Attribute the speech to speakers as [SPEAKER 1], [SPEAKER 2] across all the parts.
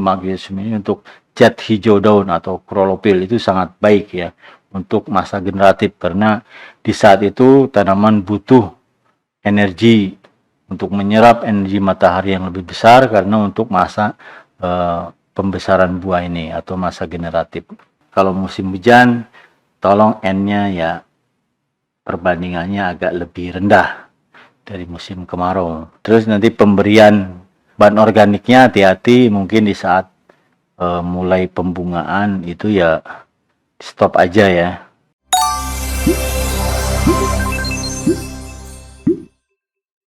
[SPEAKER 1] magnesium ini untuk zat hijau daun atau klorofil itu sangat baik ya untuk masa generatif, karena di saat itu tanaman butuh energi untuk menyerap energi matahari yang lebih besar karena untuk masa pembesaran buah ini atau masa generatif. Kalau musim hujan, tolong N-nya ya perbandingannya agak lebih rendah dari musim kemarau. Terus nanti pemberian bahan organiknya hati-hati, mungkin di saat mulai pembungaan itu ya stop aja ya.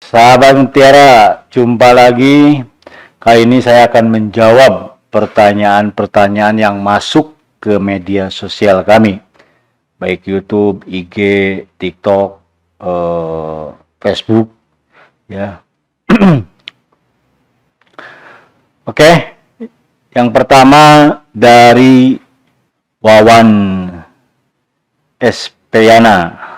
[SPEAKER 1] Sahabat Mutiara, jumpa lagi. Kali ini saya akan menjawab pertanyaan-pertanyaan yang masuk ke media sosial kami, baik YouTube, IG, TikTok, Facebook, ya. Oke, yang pertama dari Wawan Espiana.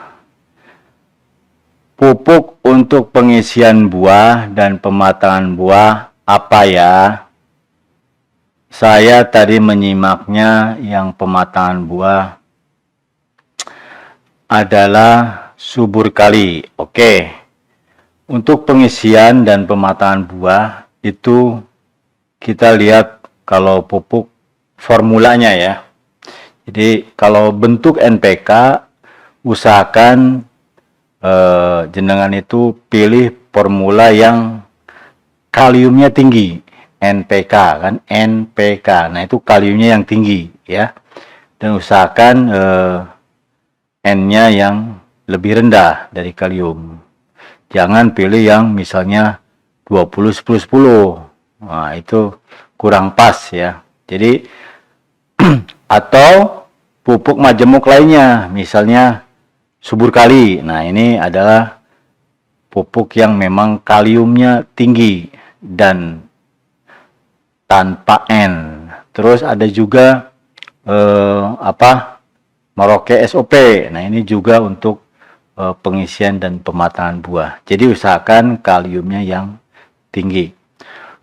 [SPEAKER 1] Pupuk untuk pengisian buah dan pematangan buah apa ya? Saya tadi menyimaknya yang pematangan buah adalah subur kali. Oke. Untuk pengisian dan pematangan buah itu kita lihat kalau pupuk formulanya ya. Jadi kalau bentuk NPK usahakan jenengan itu pilih formula yang kaliumnya tinggi, NPK kan, NPK. Nah itu kaliumnya yang tinggi ya, dan usahakan N-nya yang lebih rendah dari kalium. Jangan pilih yang misalnya 20 10 10. Nah itu kurang pas ya. Jadi atau pupuk majemuk lainnya, misalnya subur kali. Nah ini adalah pupuk yang memang kaliumnya tinggi dan tanpa N. Terus ada juga Merauke SOP. Nah ini juga untuk pengisian dan pematangan buah. Jadi usahakan kaliumnya yang tinggi.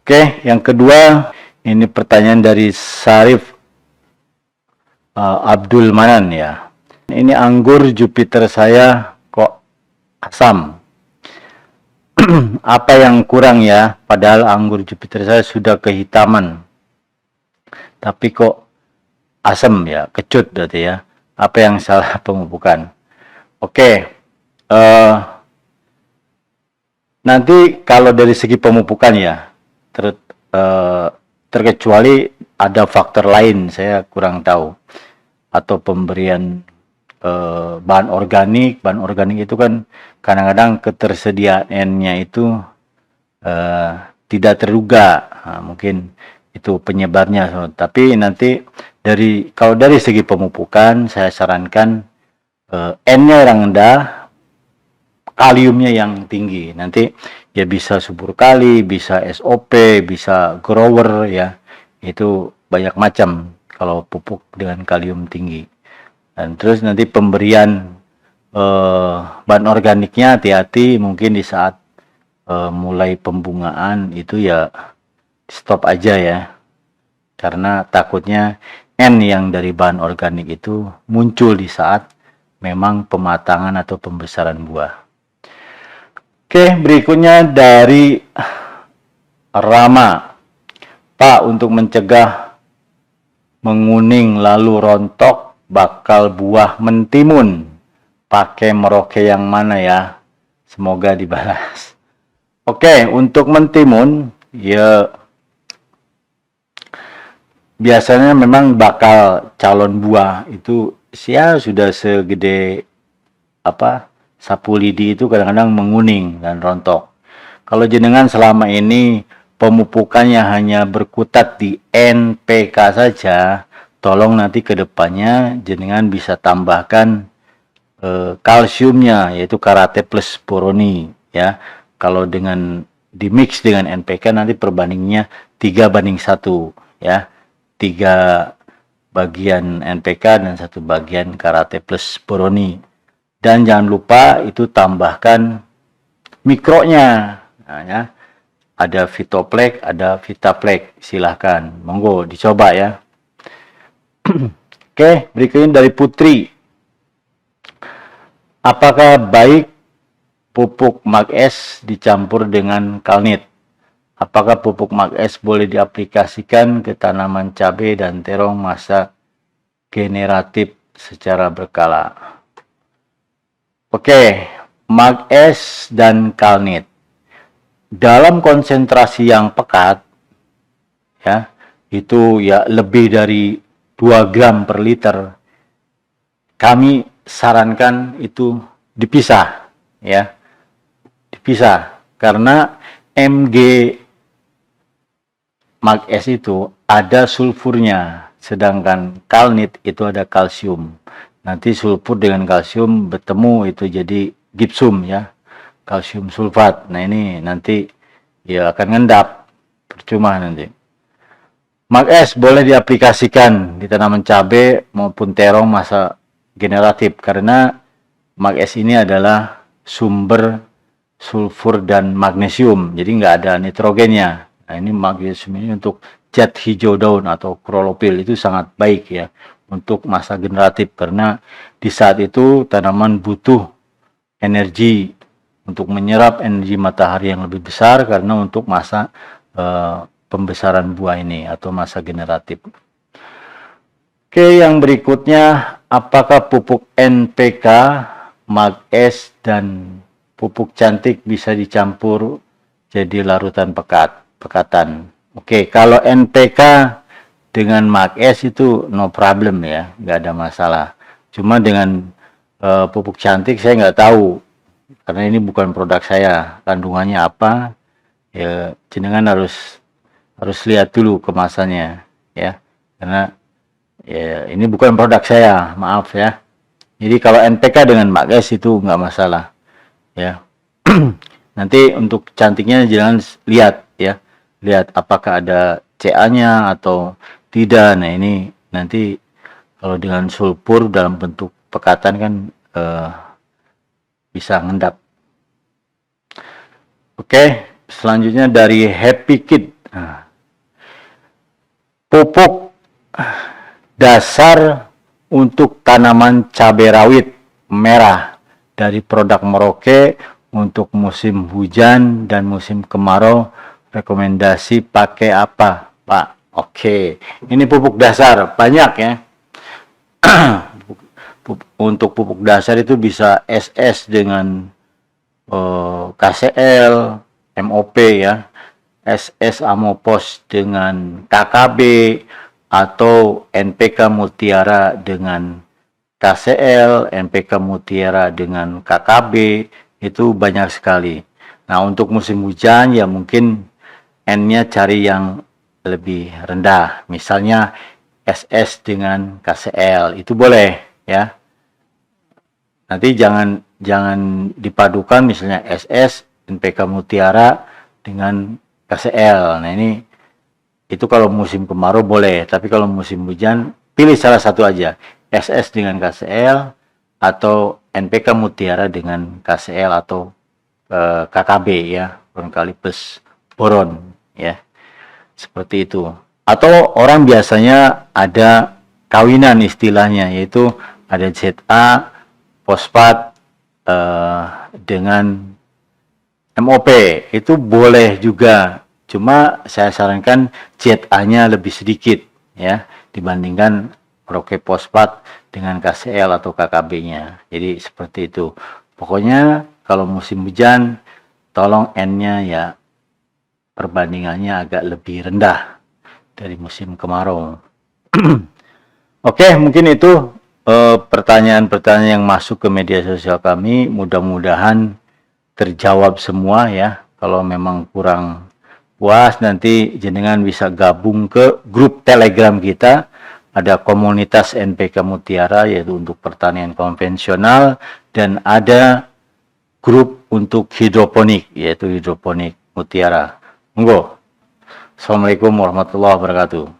[SPEAKER 1] Oke, yang kedua ini pertanyaan dari Sarif Abdul Manan ya. Ini anggur Jupiter saya kok asam. Apa yang kurang ya? Padahal anggur Jupiter saya sudah kehitaman. Tapi kok asam ya? Kecut berarti ya. Apa yang salah pemupukan? Oke. Nanti kalau dari segi pemupukan ya, terkecuali ada faktor lain saya kurang tahu. Atau pemberian bahan organik itu kan kadang-kadang ketersediaannya itu tidak terduga. Nah, mungkin itu penyebabnya. Tapi nanti kalau dari segi pemupukan saya sarankan N-nya yang rendah, kaliumnya yang tinggi. Nanti ya bisa subur kali, bisa SOP, bisa grower ya. Itu banyak macam kalau pupuk dengan kalium tinggi. Dan terus nanti pemberian bahan organiknya hati-hati, mungkin di saat mulai pembungaan itu ya stop aja ya, karena takutnya N yang dari bahan organik itu muncul di saat memang pematangan atau pembesaran buah. Oke, berikutnya dari Rama. Pak, untuk mencegah menguning lalu rontok bakal buah mentimun, pakai Merauke yang mana ya? Semoga dibalas. Oke, untuk mentimun ya biasanya memang bakal calon buah itu ya sudah segede sapu lidi itu kadang-kadang menguning dan rontok. Kalau jenengan selama ini pemupukannya hanya berkutat di NPK saja, tolong nanti ke depannya jenengan bisa tambahkan kalsiumnya, yaitu Karate Plus Boroni ya. Kalau dengan dimix dengan NPK nanti perbandingannya 3:1 ya. 3 bagian NPK dan 1 bagian Karate Plus Boroni. Dan jangan lupa itu tambahkan mikronya. Nah, ya. ada Vitoplex, ada Vitaplex. Silahkan, monggo dicoba ya. Oke, berikutnya dari Putri. Apakah baik pupuk Mag-S dicampur dengan Kalnit? Apakah pupuk Mag-S boleh diaplikasikan ke tanaman cabai dan terong masa generatif secara berkala? Oke, Mag-S dan Kalnit. Dalam konsentrasi yang pekat, ya, itu ya lebih dari 2 gram per liter, kami sarankan itu dipisah, ya, dipisah, karena Mg Mag-S itu ada sulfurnya, sedangkan Kalnit itu ada kalsium. Nanti sulfur dengan kalsium bertemu itu jadi gipsum, ya, kalsium sulfat. Nah ini nanti ya akan ngendap, percuma nanti. Mag-S boleh diaplikasikan di tanaman cabai maupun terong masa generatif karena Mag-S ini adalah sumber sulfur dan magnesium, jadi nggak ada nitrogennya. Nah ini magnesium ini untuk zat hijau daun atau klorofil itu sangat baik ya untuk masa generatif karena di saat itu tanaman butuh energi untuk menyerap energi matahari yang lebih besar karena untuk masa pembesaran buah ini atau masa generatif. Oke, yang berikutnya, apakah pupuk NPK, Mag-S, dan pupuk cantik bisa dicampur jadi larutan pekatan? Oke, kalau NPK dengan Mag-S itu no problem ya, nggak ada masalah. Cuma dengan pupuk cantik saya nggak tahu karena ini bukan produk saya, kandungannya apa ya, jenengan harus lihat dulu kemasannya ya, karena ya ini bukan produk saya, maaf ya. Jadi kalau NPK dengan Mag-S itu nggak masalah ya. Nanti untuk cantiknya jangan lihat ya, lihat apakah ada CA-nya atau tidak. Nah ini nanti kalau dengan sulfur dalam bentuk pekatan kan bisa ngendap. Oke, selanjutnya dari Happy Kid. Pupuk dasar untuk tanaman cabai rawit merah dari produk Merauke untuk musim hujan dan musim kemarau, rekomendasi pakai apa, Pak? Oke, ini pupuk dasar banyak ya. Untuk pupuk dasar itu bisa SS dengan KCL, MOP ya, SS Amopos dengan KKB, atau NPK Mutiara dengan KCL, NPK Mutiara dengan KKB, itu banyak sekali. Nah untuk musim hujan ya mungkin N-nya cari yang lebih rendah, misalnya SS dengan KCL, itu boleh ya. Nanti jangan dipadukan misalnya SS NPK Mutiara dengan KCL. Nah ini itu kalau musim kemarau boleh, tapi kalau musim hujan pilih salah satu aja, SS dengan KCL atau NPK Mutiara dengan KCL atau KKB ya, barangkali plus boron ya, seperti itu. Atau orang biasanya ada kawinan istilahnya, yaitu ada ZA fosfat dengan MOP, itu boleh juga, cuma saya sarankan ZA-nya lebih sedikit ya dibandingkan Merauke fosfat dengan KCL atau KKB-nya. Jadi seperti itu. Pokoknya kalau musim hujan tolong N-nya ya perbandingannya agak lebih rendah dari musim kemarau. Oke, mungkin itu pertanyaan-pertanyaan yang masuk ke media sosial kami, mudah-mudahan terjawab semua ya. Kalau memang kurang puas nanti jenengan bisa gabung ke grup Telegram kita, ada komunitas NPK Mutiara yaitu untuk pertanian konvensional, dan ada grup untuk hidroponik yaitu hidroponik Mutiara. Monggo. Assalamualaikum warahmatullahi wabarakatuh.